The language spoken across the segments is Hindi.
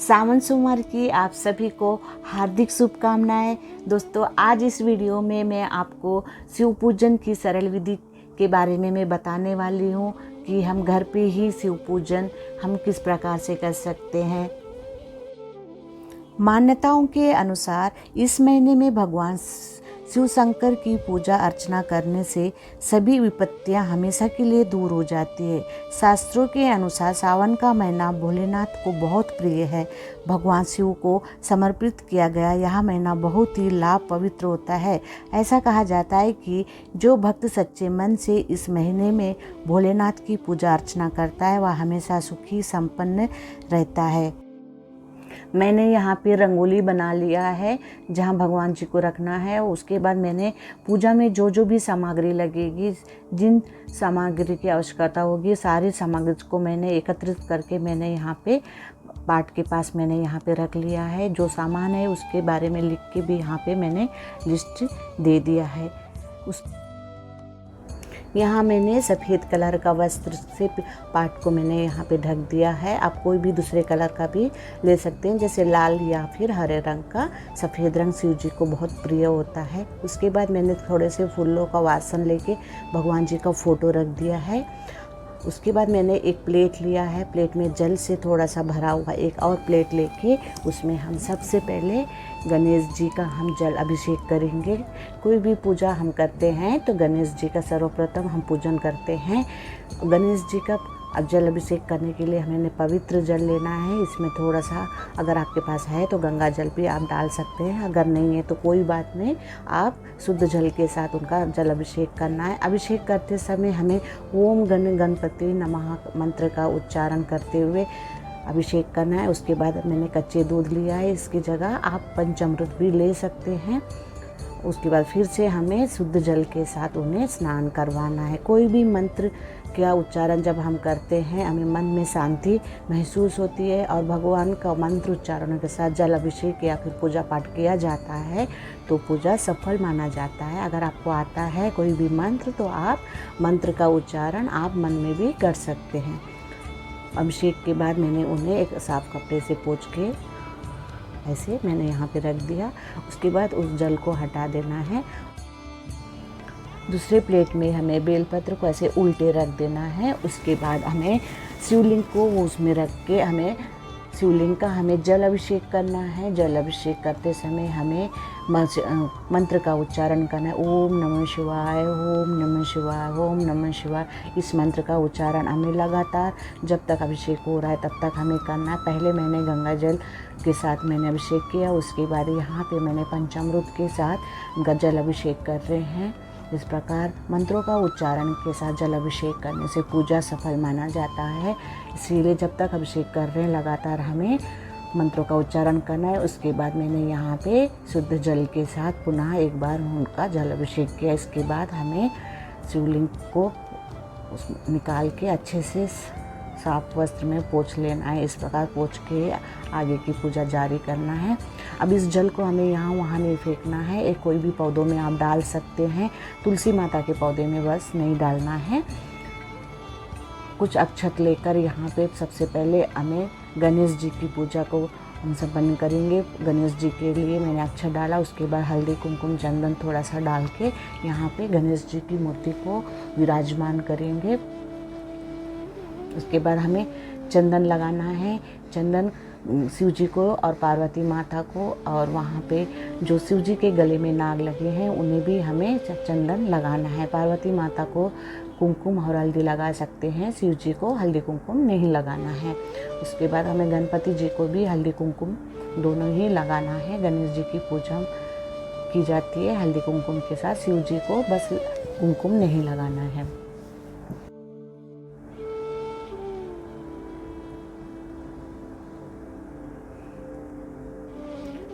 सावन सोमवार की आप सभी को हार्दिक शुभकामनाएं। दोस्तों, आज इस वीडियो में मैं आपको शिव पूजन की सरल विधि के बारे में मैं बताने वाली हूँ कि हम घर पे ही शिव पूजन हम किस प्रकार से कर सकते हैं। मान्यताओं के अनुसार इस महीने में भगवान शिव शंकर की पूजा अर्चना करने से सभी विपत्तियां हमेशा के लिए दूर हो जाती है। शास्त्रों के अनुसार सावन का महीना भोलेनाथ को बहुत प्रिय है। भगवान शिव को समर्पित किया गया यह महीना बहुत ही लाभ पवित्र होता है। ऐसा कहा जाता है कि जो भक्त सच्चे मन से इस महीने में भोलेनाथ की पूजा अर्चना करता है वह हमेशा सुखी संपन्न रहता है। मैंने यहाँ पे रंगोली बना लिया है जहाँ भगवान जी को रखना है। उसके बाद मैंने पूजा में जो भी सामग्री लगेगी, जिन सामग्री की आवश्यकता होगी, सारी सामग्री को मैंने एकत्रित करके मैंने यहाँ पे पाट के पास मैंने यहाँ पे रख लिया है। जो सामान है उसके बारे में लिख के भी यहाँ पे मैंने लिस्ट दे दिया है। यहाँ मैंने सफ़ेद कलर का वस्त्र से पाट को मैंने यहाँ पे ढक दिया है। आप कोई भी दूसरे कलर का भी ले सकते हैं, जैसे लाल या फिर हरे रंग का। सफ़ेद रंग शिव जी को बहुत प्रिय होता है। उसके बाद मैंने थोड़े से फूलों का वासन लेके भगवान जी का फ़ोटो रख दिया है। उसके बाद मैंने एक प्लेट लिया है, प्लेट में जल से थोड़ा सा भरा हुआ एक और प्लेट लेके उसमें हम सबसे पहले गणेश जी का हम जल अभिषेक करेंगे। कोई भी पूजा हम करते हैं तो गणेश जी का सर्वप्रथम हम पूजन करते हैं। गणेश जी का जल अभिषेक करने के लिए हमें पवित्र जल लेना है। इसमें थोड़ा सा अगर आपके पास है तो गंगा जल भी आप डाल सकते हैं, अगर नहीं है तो कोई बात नहीं, आप शुद्ध जल के साथ उनका जल अभिषेक करना है। अभिषेक करते समय हमें ओम गणपति नमः मंत्र का उच्चारण करते हुए अभिषेक करना है। उसके बाद मैंने कच्चे दूध लिया है, इसकी जगह आप पंचामृत भी ले सकते हैं। उसके बाद फिर से हमें शुद्ध जल के साथ उन्हें स्नान करवाना है। कोई भी मंत्र का उच्चारण जब हम करते हैं हमें मन में शांति महसूस होती है और भगवान का मंत्र उच्चारण के साथ जल अभिषेक या फिर पूजा पाठ किया जाता है तो पूजा सफल माना जाता है। अगर आपको आता है कोई भी मंत्र तो आप मंत्र का उच्चारण आप मन में भी कर सकते हैं। अभिषेक के बाद मैंने उन्हें एक साफ कपड़े से पोंछ के ऐसे मैंने यहाँ पे रख दिया। उसके बाद उस जल को हटा देना है। दूसरे प्लेट में हमें बेलपत्र को ऐसे उल्टे रख देना है। उसके बाद हमें शिवलिंग को उसमें रख के हमें शिवलिंग का हमें जल अभिषेक करना है। जल अभिषेक करते समय हमें मंत्र का उच्चारण करना है। ओम नमः शिवाय, ओम नमः शिवाय, ओम नमः शिवाय। इस मंत्र का उच्चारण हमें लगातार जब तक अभिषेक हो रहा है तब तक हमें करना है। पहले मैंने गंगा जल के साथ मैंने अभिषेक किया, उसके बाद यहाँ पे मैंने पंचामृत के साथ जल अभिषेक कर रहे हैं। इस प्रकार मंत्रों का उच्चारण के साथ जल अभिषेक करने से पूजा सफल माना जाता है। इसीलिए जब तक अभिषेक कर रहे हैं लगातार हमें मंत्रों का उच्चारण करना है। उसके बाद मैंने यहाँ पे शुद्ध जल के साथ पुनः एक बार उनका जल अभिषेक किया। इसके बाद हमें शिवलिंग को निकाल के अच्छे से साफ वस्त्र में पोंछ लेना है। इस प्रकार पोंछ के आगे की पूजा जारी करना है। अब इस जल को हमें यहाँ वहाँ नहीं फेंकना है। एक कोई भी पौधों में आप डाल सकते हैं, तुलसी माता के पौधे में बस नहीं डालना है। कुछ अक्षत लेकर यहाँ पे सबसे पहले हमें गणेश जी की पूजा को हम संपन्न करेंगे। गणेश जी के लिए मैंने अक्षत डाला। उसके बाद हल्दी कुमकुम चंदन थोड़ा सा डाल के यहाँ पे गणेश जी की मूर्ति को विराजमान करेंगे। उसके बाद हमें चंदन लगाना है। चंदन शिव जी को और पार्वती माता को और वहाँ पे जो शिव जी के गले में नाग लगे हैं उन्हें भी हमें चंदन लगाना है। पार्वती माता को कुमकुम और हल्दी लगा सकते हैं, शिव जी को हल्दी कुमकुम नहीं लगाना है। उसके बाद हमें गणपति जी को भी हल्दी कुमकुम दोनों ही लगाना है। गणेश जी की पूजा की जाती है हल्दी कुमकुम के साथ, शिव जी को बस कुमकुम नहीं लगाना है।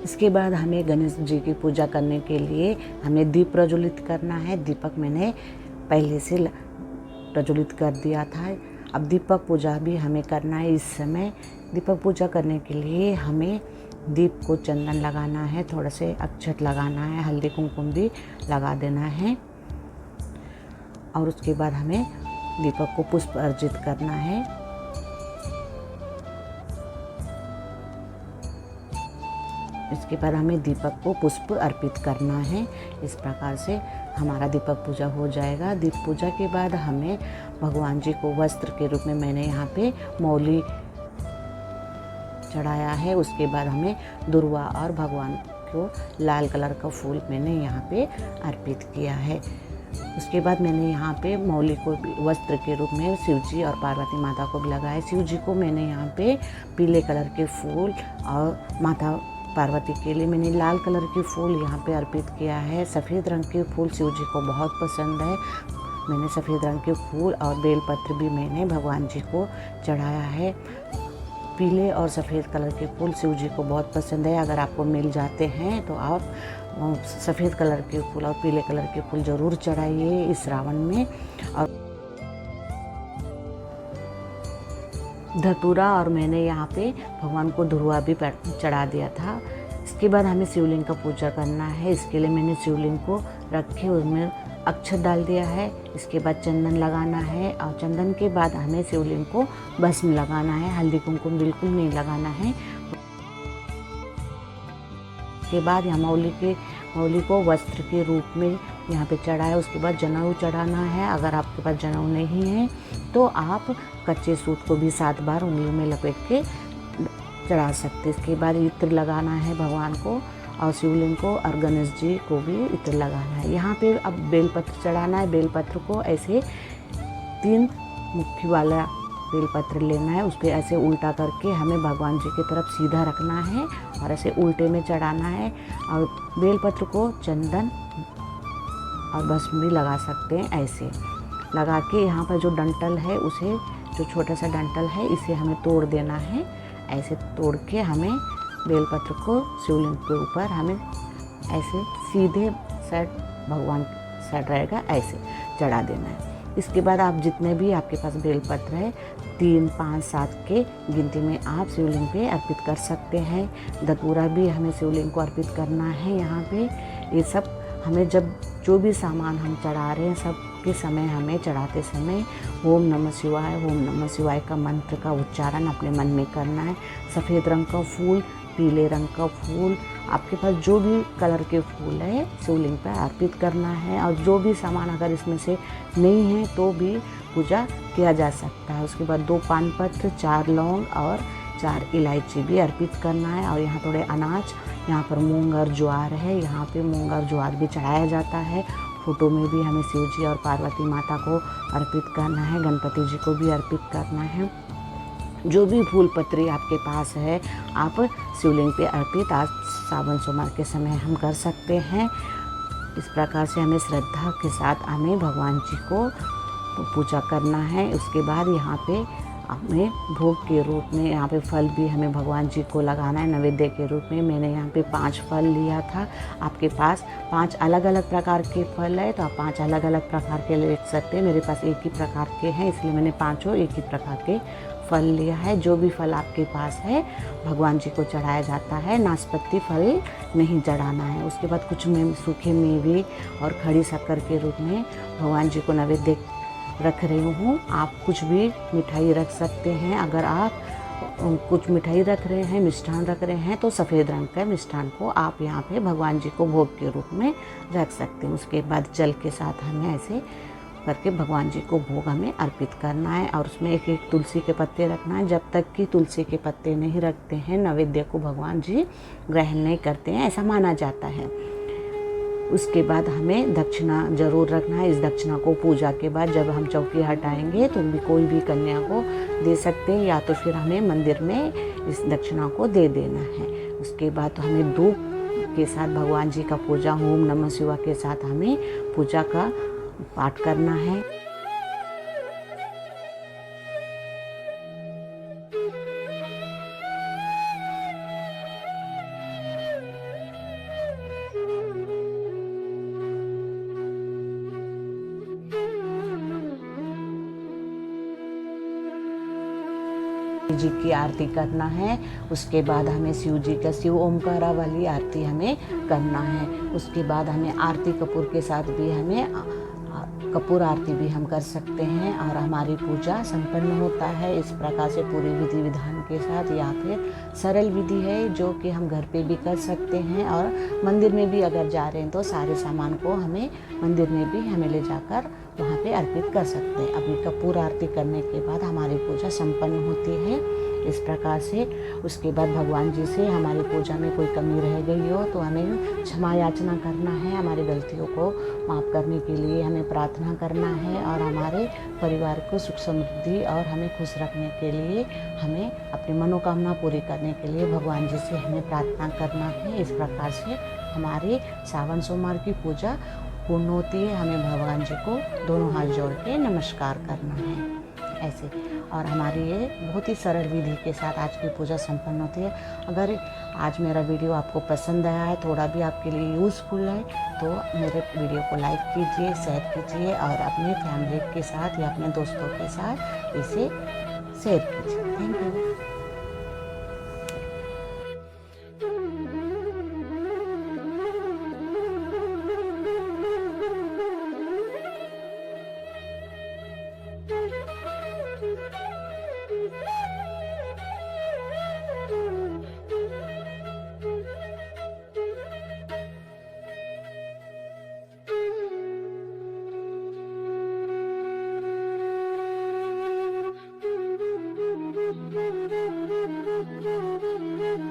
इसके बाद हमें गणेश जी की पूजा करने के लिए हमें दीप प्रज्वलित करना है। दीपक मैंने पहले से प्रज्वलित कर दिया था। अब दीपक पूजा भी हमें करना है। इस समय दीपक पूजा करने के लिए हमें दीप को चंदन लगाना है, थोड़ा से अक्षत लगाना है, हल्दी कुमकुम भी लगा देना है और उसके बाद हमें दीपक को पुष्प अर्जित करना है। इसके बाद हमें दीपक को पुष्प अर्पित करना है। इस प्रकार से हमारा दीपक पूजा हो जाएगा। दीप पूजा के बाद हमें भगवान जी को वस्त्र के रूप में मैंने यहाँ पे मौली चढ़ाया है। उसके बाद हमें दुर्वा और भगवान को लाल कलर का फूल मैंने यहाँ पे अर्पित किया है। उसके बाद मैंने यहाँ पे मौली को वस्त्र के रूप में शिव जी और पार्वती माता को भी लगाया। शिव जी को मैंने यहाँ पे पीले कलर के फूल और माता पार्वती के लिए मैंने लाल कलर के फूल यहाँ पे अर्पित किया है। सफ़ेद रंग के फूल शिव जी को बहुत पसंद है। मैंने सफ़ेद रंग के फूल और बेलपत्र भी मैंने भगवान जी को चढ़ाया है। पीले और सफ़ेद कलर के फूल शिव जी को बहुत पसंद है। अगर आपको मिल जाते हैं तो आप सफ़ेद कलर के फूल और पीले कलर के फूल ज़रूर चढ़ाइए इस श्रावण में। और धतूरा और मैंने यहाँ पे भगवान को धुरवा भी चढ़ा दिया था। इसके बाद हमें शिवलिंग का पूजा करना है। इसके लिए मैंने शिवलिंग को रखे, उसमें अक्षत डाल दिया है। इसके बाद चंदन लगाना है और चंदन के बाद हमें शिवलिंग को भस्म लगाना है। हल्दी कुमकुम बिल्कुल नहीं लगाना है। उसके बाद यहाँ मौली को वस्त्र के रूप में यहाँ पे चढ़ाया। उसके बाद जनेऊ चढ़ाना है। अगर आपके पास जनेऊ नहीं है तो आप कच्चे सूत को भी 7 बार उंगलियों में लपेट के चढ़ा सकते। इसके बाद इत्र लगाना है भगवान को और शिवलिंग को और गणेश जी को भी इत्र लगाना है। यहाँ पे अब बेलपत्र चढ़ाना है। बेलपत्र को ऐसे 3 मुट्ठी वाला बेलपत्र लेना है। उस पर ऐसे उल्टा करके हमें भगवान जी की तरफ सीधा रखना है और ऐसे उल्टे में चढ़ाना है। और बेलपत्र को चंदन और भस्म भी लगा सकते हैं। ऐसे लगा के यहाँ पर जो डंठल है उसे, जो छोटा सा डंठल है, इसे हमें तोड़ देना है। ऐसे तोड़ के हमें बेलपत्र को शिवलिंग के ऊपर हमें ऐसे सीधे साइड, भगवान साइड रहेगा, ऐसे चढ़ा देना है। इसके बाद आप जितने भी आपके पास बेलपत्र है 3, 5, 7 के गिनती में आप शिवलिंग पे अर्पित कर सकते हैं। धतूरा भी हमें शिवलिंग को अर्पित करना है। यहाँ पे ये सब हमें जब जो भी सामान हम चढ़ा रहे हैं सब के समय हमें चढ़ाते समय ओम नमः शिवाय का मंत्र का उच्चारण अपने मन में करना है। सफ़ेद रंग का फूल, पीले रंग का फूल, आपके पास जो भी कलर के फूल है शिवलिंग पर अर्पित करना है। और जो भी सामान अगर इसमें से नहीं है तो भी पूजा किया जा सकता है। उसके बाद 2 पान पत्र, 4 लौंग और 4 इलायची भी अर्पित करना है। और यहाँ थोड़े अनाज, यहाँ पर मूंग और ज्वार है, यहाँ पे मूंग और ज्वार भी चढ़ाया जाता है। फोटो में भी हमें शिव जी और पार्वती माता को अर्पित करना है, गणपति जी को भी अर्पित करना है। जो भी फूल पत्री आपके पास है आप शिवलिंग पे अर्पित आज सावन सोमवार के समय हम कर सकते हैं। इस प्रकार से हमें श्रद्धा के साथ हमें भगवान जी को पूजा करना है। उसके बाद यहाँ पे हमें भोग के रूप में यहाँ पे फल भी हमें भगवान जी को लगाना है नैवेद्य के रूप में। मैंने यहाँ पे 5 फल लिया था। आपके पास 5 अलग अलग प्रकार के फल है तो आप 5 अलग अलग प्रकार के ले सकते हैं। मेरे पास एक ही प्रकार के हैं इसलिए मैंने 5 एक ही प्रकार के फल लिया है। जो भी फल आपके पास है भगवान जी को चढ़ाया जाता है। नाशपाती फल नहीं चढ़ाना है। उसके बाद कुछ सूखे मेवे और खड़ी शक्कर के रूप में भगवान जी को नैवेद्य रख रही हूँ। आप कुछ भी मिठाई रख सकते हैं। अगर आप कुछ मिठाई रख रहे हैं, मिष्ठान रख रहे हैं तो सफ़ेद रंग का मिष्ठान को आप यहाँ पे भगवान जी को भोग के रूप में रख सकते हैं। उसके बाद जल के साथ हमें ऐसे करके भगवान जी को भोग हमें अर्पित करना है। और उसमें एक एक तुलसी के पत्ते रखना है। जब तक कि तुलसी के पत्ते नहीं रखते हैं नैवेद्य को भगवान जी ग्रहण नहीं करते हैं, ऐसा माना जाता है। उसके बाद हमें दक्षिणा जरूर रखना है। इस दक्षिणा को पूजा के बाद जब हम चौकी हटाएंगे तो भी कोई भी कन्या को दे सकते हैं या तो फिर हमें मंदिर में इस दक्षिणा को दे देना है। उसके बाद तो हमें धूप के साथ भगवान जी का पूजा ओम नमः शिवाय के साथ हमें पूजा का पाठ करना है। जी की आरती करना है। उसके बाद हमें शिव जी का शिव ओमकारा वाली आरती हमें करना है। उसके बाद हमें आरती कपूर के साथ भी हमें कपूर आरती भी हम कर सकते हैं और हमारी पूजा संपन्न होता है। इस प्रकार से पूरी विधि विधान के साथ, या फिर सरल विधि है जो कि हम घर पे भी कर सकते हैं और मंदिर में भी अगर जा रहे हैं तो सारे सामान को हमें मंदिर में भी हमें ले जाकर वहाँ पे अर्पित कर सकते हैं। अपनी कपूर आरती करने के बाद हमारी पूजा संपन्न होती है। इस प्रकार से उसके बाद भगवान जी से हमारी पूजा में कोई कमी रह गई हो तो हमें क्षमा याचना करना है, हमारी गलतियों को माफ़ करने के लिए हमें प्रार्थना करना है और हमारे परिवार को सुख समृद्धि और हमें खुश रखने के लिए हमें अपनी मनोकामना पूरी करने के लिए भगवान जी से हमें प्रार्थना करना है। इस प्रकार से हमारी सावन सोमवार की पूजा पूर्ण होती है। हमें भगवान जी को दोनों हाथ जोड़ के नमस्कार करना है ऐसे। और हमारी ये बहुत ही सरल विधि के साथ आज की पूजा संपन्न होती है। अगर आज मेरा वीडियो आपको पसंद आया है, थोड़ा भी आपके लिए यूज़फुल है, तो मेरे वीडियो को लाइक कीजिए, शेयर कीजिए और अपने फैमिली के साथ या अपने दोस्तों के साथ इसे शेयर कीजिए। Thank you.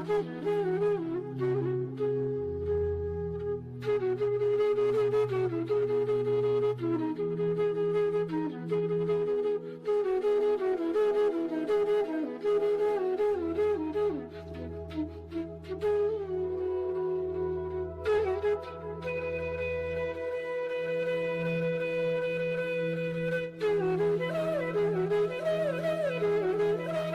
Thank you.